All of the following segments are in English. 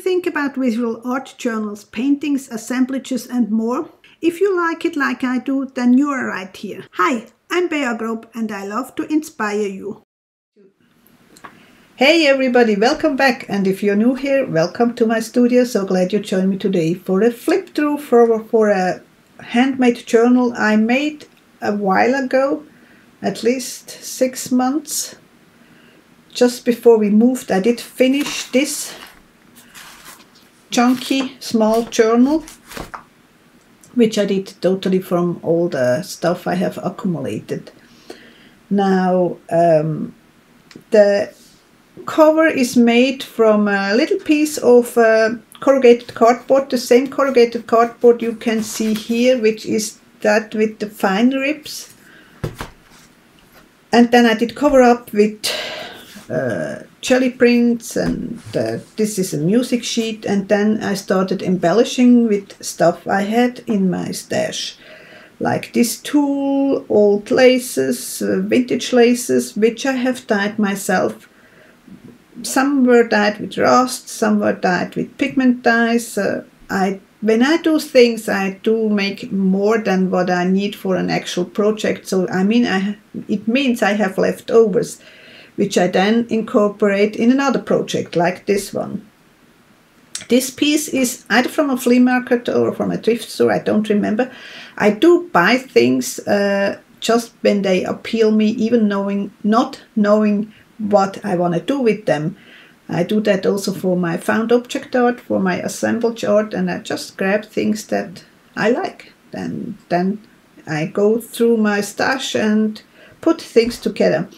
think about visual art journals, paintings, assemblages and more? If you like it like I do, then you are right here. Hi, I'm Bea Grob and I love to inspire you. Hey everybody, welcome back, and if you're new here, welcome to my studio. So glad you joined me today for a flip through for a handmade journal I made a while ago, at least 6 months. Just before we moved, I did finish this chunky small journal, which I did totally from all the stuff I have accumulated. Now the cover is made from a little piece of corrugated cardboard, the same corrugated cardboard you can see here, which is that with the fine ribs. And then I did cover up with jelly prints, and this is a music sheet, and then I started embellishing with stuff I had in my stash, like this tulle, old laces, vintage laces, which I have dyed myself. Some were dyed with rust, some were dyed with pigment dyes. When I do things, I do make more than what I need for an actual project. So it means I have leftovers, which I then incorporate in another project like this one. This piece is either from a flea market or from a thrift store, I don't remember. I do buy things just when they appeal me, even not knowing what I want to do with them. I do that also for my found object art, for my assemblage art, and I just grab things that I like. Then I go through my stash and put things together.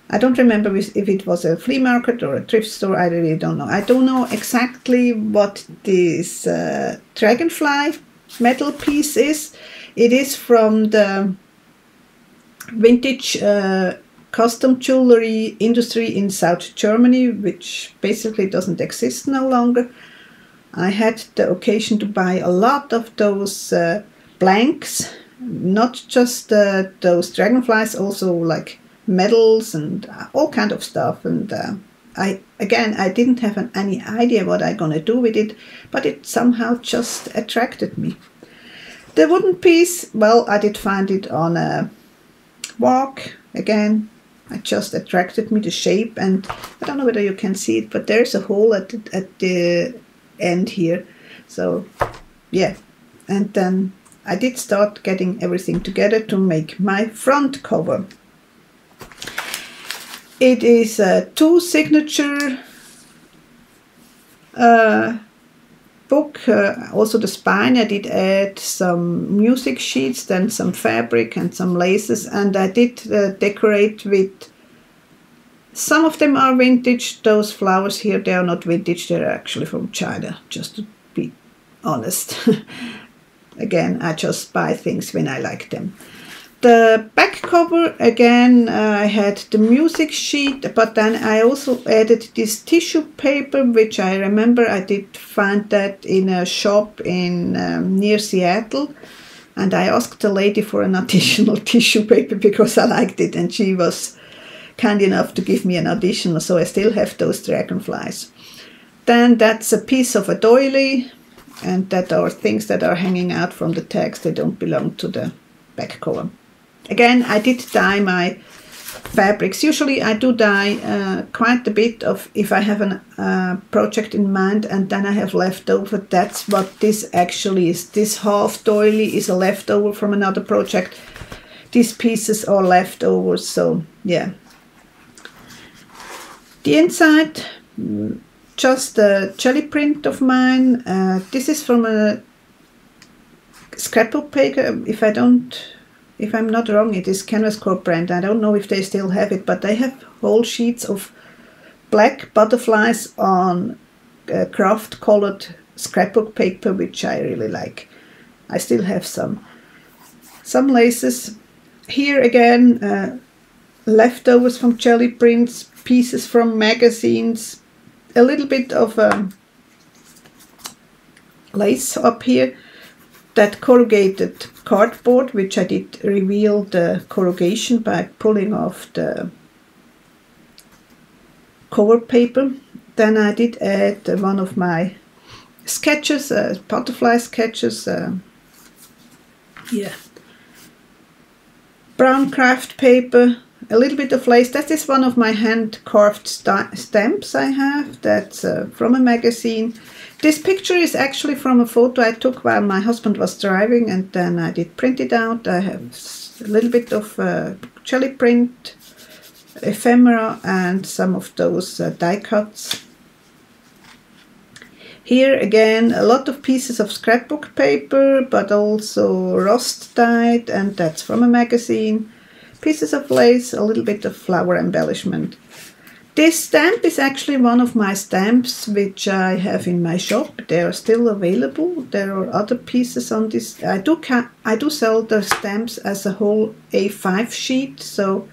I don't remember if it was a flea market or a thrift store. I really don't know. I don't know exactly what this dragonfly metal piece is. It is from the vintage custom jewelry industry in South Germany, which basically doesn't exist no longer. I had the occasion to buy a lot of those blanks, not just those dragonflies, also like medals and all kind of stuff. And I didn't have any idea what I'm gonna do with it, but it somehow just attracted me. The wooden piece, well, I did find it on a walk. Again, it just attracted me, the shape, and I don't know whether you can see it, but there's a hole at the end here. So yeah, and then I did start getting everything together to make my front cover. It is a 2 signature book. Also the spine, I did add some music sheets, then some fabric and some laces, and I did decorate with, some of them are vintage. Those flowers here, they are not vintage, they're actually from China, just to be honest. Again, I just buy things when I like them. The back cover, again, I had the music sheet, but then I also added this tissue paper, which I remember I did find that in a shop in near Seattle, and I asked the lady for an additional tissue paper because I liked it, and she was kind enough to give me an additional, so I still have those dragonflies. Then that's a piece of a doily, and that are things that are hanging out from the tags. They don't belong to the back cover. Again, I did dye my fabrics. Usually I do dye quite a bit of, if I have a project in mind and then I have leftover. That's what this actually is. This half doily is a leftover from another project. These pieces are leftovers, so yeah. The inside, just a jelly print of mine. This is from a scrapbook paper. If I'm not wrong, it is Canvas Corp brand. I don't know if they still have it, but they have whole sheets of black butterflies on craft colored scrapbook paper, which I really like. I still have some laces. Here again, leftovers from jelly prints, pieces from magazines, a little bit of lace up here. That corrugated cardboard, which I did reveal the corrugation by pulling off the cover paper. Then I did add one of my sketches, butterfly sketches. Yeah. Brown craft paper, a little bit of lace. That is one of my hand carved stamps I have. That's from a magazine. This picture is actually from a photo I took while my husband was driving, and then I did print it out. I have a little bit of jelly print, ephemera, and some of those die cuts. Here again, a lot of pieces of scrapbook paper, but also rust dyed, and that's from a magazine. Pieces of lace, a little bit of flower embellishment. This stamp is actually one of my stamps which I have in my shop. They are still available. There are other pieces on this. I do sell the stamps as a whole A5 sheet, so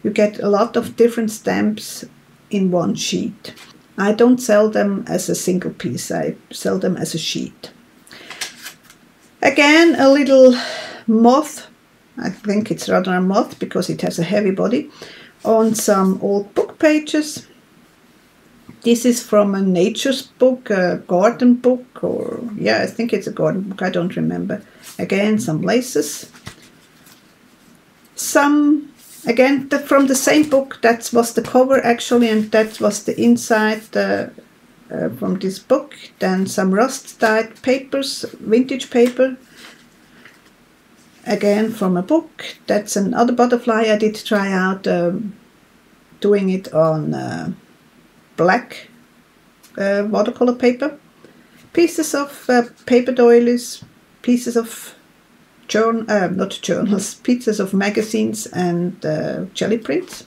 you get a lot of different stamps in one sheet. I don't sell them as a single piece, I sell them as a sheet. Again, a little moth, I think it's rather a moth because it has a heavy body, on some old book pages. This is from a nature's book, a garden book, or yeah, I think it's a garden book, I don't remember. Again, some laces. Some, again, from the same book, that was the cover actually, and that was the inside from this book. Then some rust-dyed papers, vintage paper, again from a book. That's another butterfly I did try out doing it on black watercolor paper. Pieces of paper doilies, pieces of not journals, pieces of magazines, and jelly prints.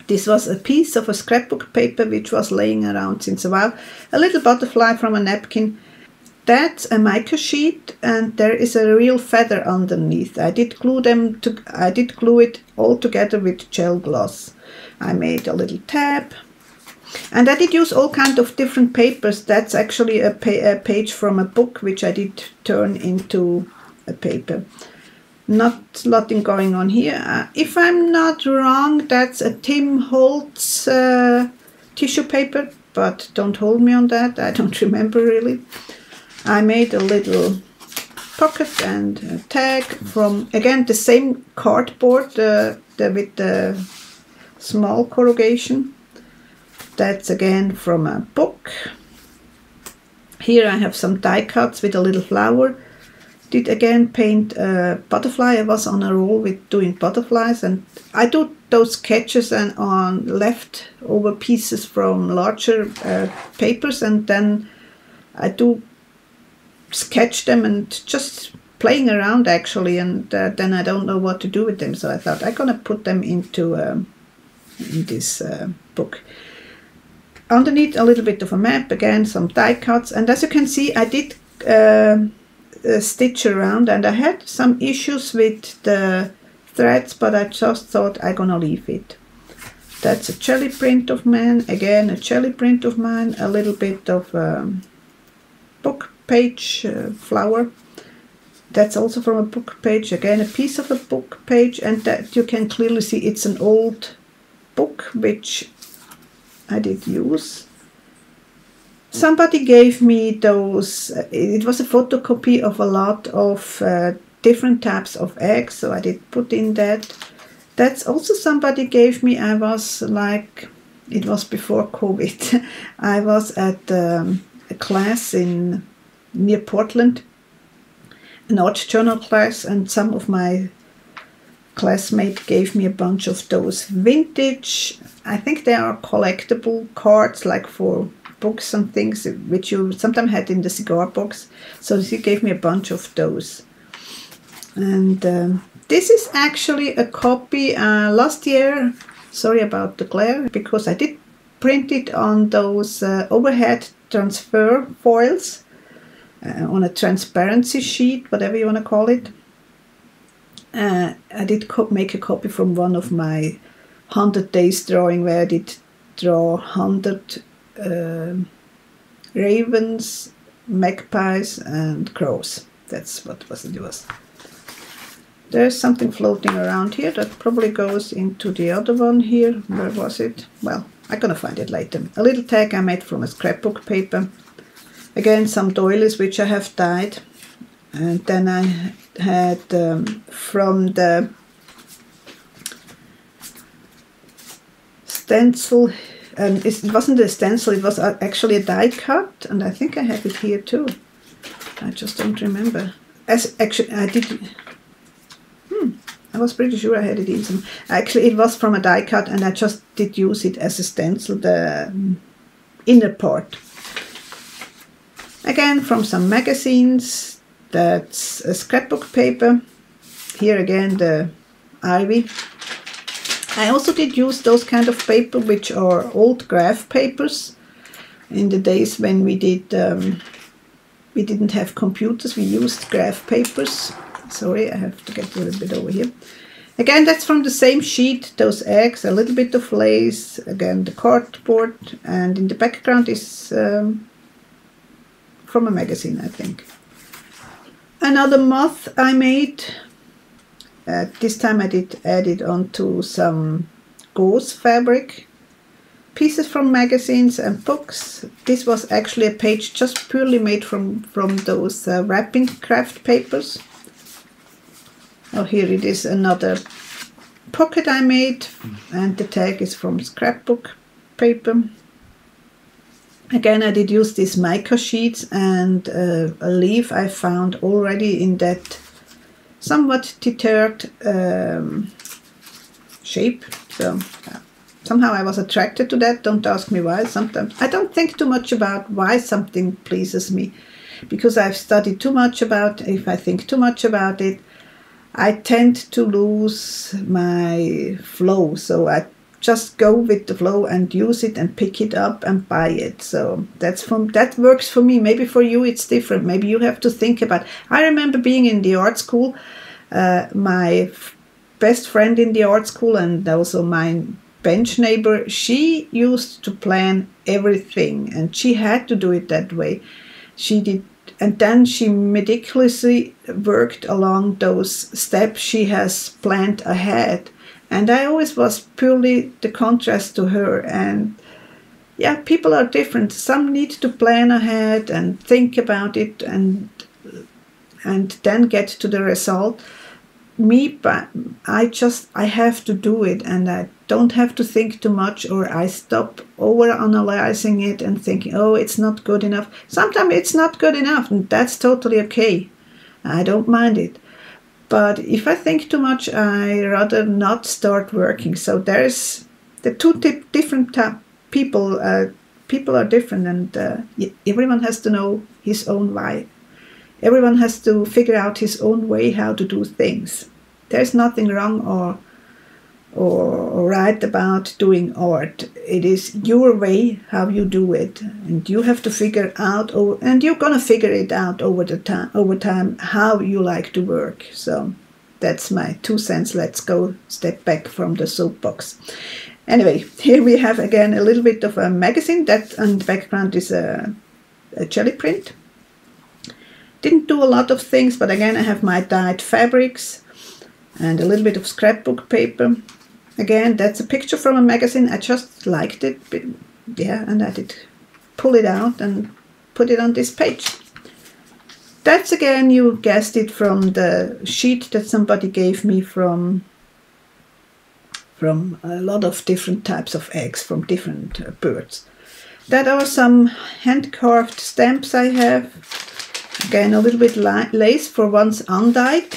This was a piece of a scrapbook paper which was laying around since a while. A little butterfly from a napkin. That's a mica sheet, and there is a real feather underneath. I did glue it all together with gel gloss. I made a little tab. And I did use all kinds of different papers. That's actually a page from a book which I did turn into a paper. Nothing going on here. If I'm not wrong, that's a Tim Holtz tissue paper, but don't hold me on that. I don't remember really. I made a little pocket and a tag from, again, the same cardboard with the small corrugation. That's again from a book. Here I have some die cuts with a little flower. Did again paint a butterfly. I was on a roll with doing butterflies, and I do those sketches and on leftover pieces from larger papers, and then I do sketch them and just playing around actually, and then I don't know what to do with them, so I thought I'm gonna put them into in this book. Underneath a little bit of a map, again some die cuts, and as you can see I did stitch around, and I had some issues with the threads, but I just thought I'm gonna leave it. That's a jelly print of mine, again a jelly print of mine, a little bit of book page flower. That's also from a book page, again a piece of a book page, and that you can clearly see it's an old book which I did use. Somebody gave me those, it was a photocopy of a lot of different types of eggs, so I did put in that. That's also somebody gave me. I was like, it was before COVID. I was at a class near Portland, an art journal class, and some of my classmates gave me a bunch of those vintage, I think they are collectible cards, like for books and things, which you sometimes had in the cigar box. So she gave me a bunch of those. And this is actually a copy last year. Sorry about the glare, because I did print it on those overhead transfer foils on a transparency sheet, whatever you want to call it. I did make a copy from one of my 100 days drawing, where I did draw 100 ravens, magpies, and crows. That's what it was. There's something floating around here that probably goes into the other one here. Where was it? Well, I'm gonna find it later. A little tag I made from a scrapbook paper. Again, some doilies which I have dyed. And then I had from the stencil, it wasn't a stencil, it was actually a die cut, and I think I have it here too. I just don't remember. Actually, I did. I was pretty sure I had it in some. Actually, it was from a die cut, and I just did use it as a stencil, the inner part. Again, from some magazines. That's a scrapbook paper. Here again, the ivy. I also did use those kind of paper, which are old graph papers. In the days when we didn't have computers, we used graph papers. Sorry, I have to get a little bit over here. Again, that's from the same sheet, those eggs, a little bit of lace, again the cardboard, and in the background is from a magazine, I think. Another moth I made. This time I did add it onto some gauze fabric. Pieces from magazines and books. This was actually a page just purely made from those wrapping craft papers. Oh, here it is, another pocket I made, and the tag is from scrapbook paper. Again, I did use these mica sheets and a leaf I found already in that somewhat deterred shape. So somehow I was attracted to that. Don't ask me why. Sometimes I don't think too much about why something pleases me, because I've studied too much about it. If I think too much about it, I tend to lose my flow. So I just go with the flow and use it and pick it up and buy it. So that works for me. Maybe for you it's different. Maybe you have to think about. I remember being in the art school. My best friend in the art school and also my bench neighbor, she used to plan everything, and she had to do it that way. She did. And then she meticulously worked along those steps she has planned ahead. And I always was purely the contrast to her. And yeah, people are different. Some need to plan ahead and think about it and then get to the result. Me, but I have to do it, and I don't have to think too much, or I stop over-analyzing it and thinking, oh, it's not good enough. Sometimes it's not good enough, and that's totally okay. I don't mind it. But if I think too much, I rather not start working. So there's the two different people. People are different, and everyone has to know his own why. Everyone has to figure out his own way how to do things. There's nothing wrong or right about doing art. It is your way how you do it, and you have to figure out, and you're gonna figure it out over time how you like to work. So that's my 2 cents. Let's go step back from the soapbox. Anyway, here we have again a little bit of a magazine. That on the background is a jelly print. Didn't do a lot of things, but again I have my dyed fabrics and a little bit of scrapbook paper. Again, that's a picture from a magazine. I just liked it, yeah, and I did pull it out and put it on this page. That's again, you guessed it, from the sheet that somebody gave me from a lot of different types of eggs from different birds. That are some hand-carved stamps I have. Again, a little bit lace for once undyed.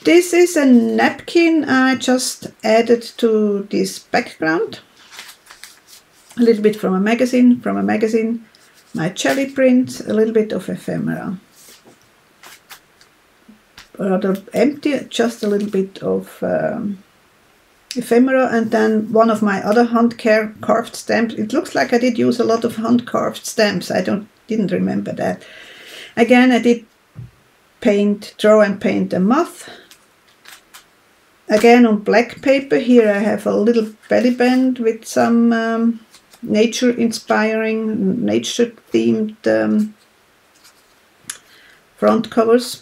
This is a napkin I just added to this background. A little bit from a magazine, my jelly print, a little bit of ephemera. Rather empty, just a little bit of ephemera, and then one of my other hand-carved stamps. It looks like I did use a lot of hand-carved stamps. I didn't remember that. Again, I did draw and paint a moth. Again on black paper. Here I have a little belly band with some nature-inspiring, nature-themed front covers.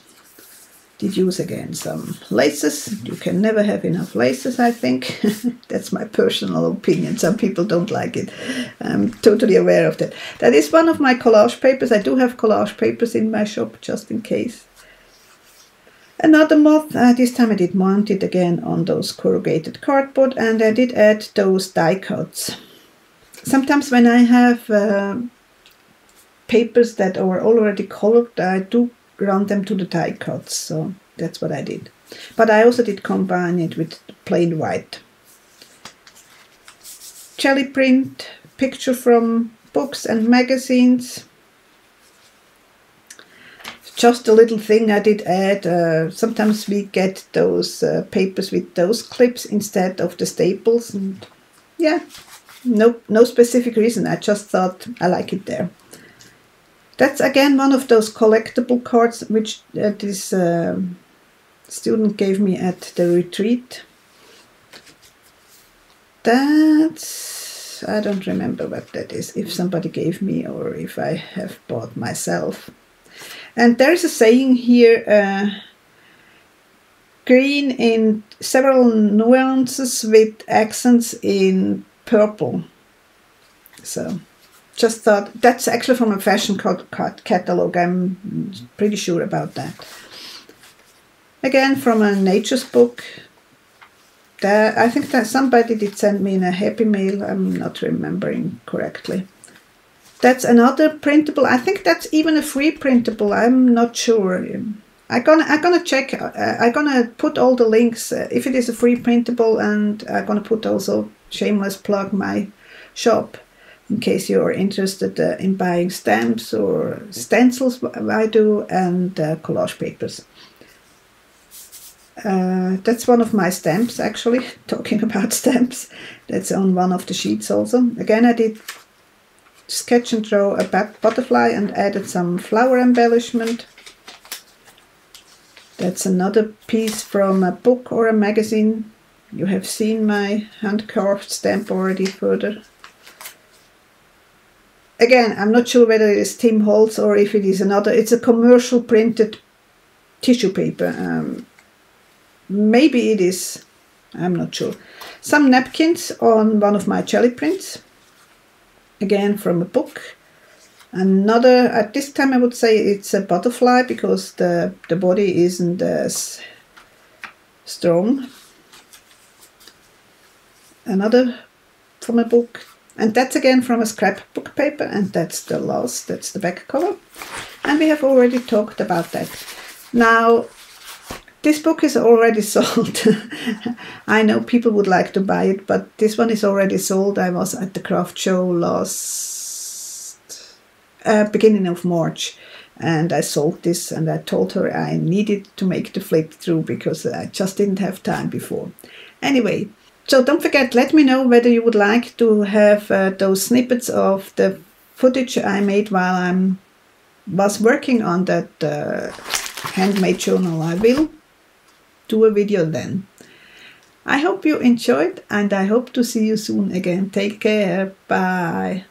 Did use again some laces. You can never have enough laces, I think. That's my personal opinion. Some people don't like it. I'm totally aware of that. That is one of my collage papers. I do have collage papers in my shop, just in case. Another moth. This time I did mount it again on those corrugated cardboard, and I did add those die cuts. Sometimes when I have papers that are already colored, I do run them to the die cuts, so that's what I did. But I also did combine it with plain white. Jelly print, picture from books and magazines. Just a little thing I did add. Sometimes we get those papers with those clips instead of the staples, and yeah, no specific reason. I just thought I like it there. That's again one of those collectible cards which this student gave me at the retreat. I don't remember what that is, if somebody gave me or if I have bought myself. And there is a saying here, green in several nuances with accents in purple. So just thought, that's actually from a fashion card catalog, I'm pretty sure about that. Again, from a nature's book. I think that somebody did send me in a happy mail, I'm not remembering correctly. That's another printable, I think that's even a free printable, I'm not sure. I'm gonna check, I'm gonna put all the links, if it is a free printable, and I'm gonna put also, shameless plug, my shop. In case you're interested in buying stamps or stencils, I do, and collage papers. That's one of my stamps, actually, talking about stamps. That's on one of the sheets also. Again, I did sketch and draw a butterfly and added some flower embellishment. That's another piece from a book or a magazine. You have seen my hand-carved stamp already further. Again, I'm not sure whether it is Tim Holtz or if it is another. It's a commercial printed tissue paper. Maybe it is. I'm not sure. Some napkins on one of my jelly prints. Again, from a book. Another, at this time I would say it's a butterfly because the body isn't as strong. Another from a book. And that's again from a scrapbook paper, and that's the last, that's the back cover. And we have already talked about that. Now, this book is already sold. I know people would like to buy it, but this one is already sold. I was at the craft show beginning of March, and I sold this, and I told her I needed to make the flip through because I just didn't have time before. Anyway, so don't forget, let me know whether you would like to have those snippets of the footage I made while I was working on that handmade journal. I will do a video then. I hope you enjoyed, and I hope to see you soon again. Take care. Bye.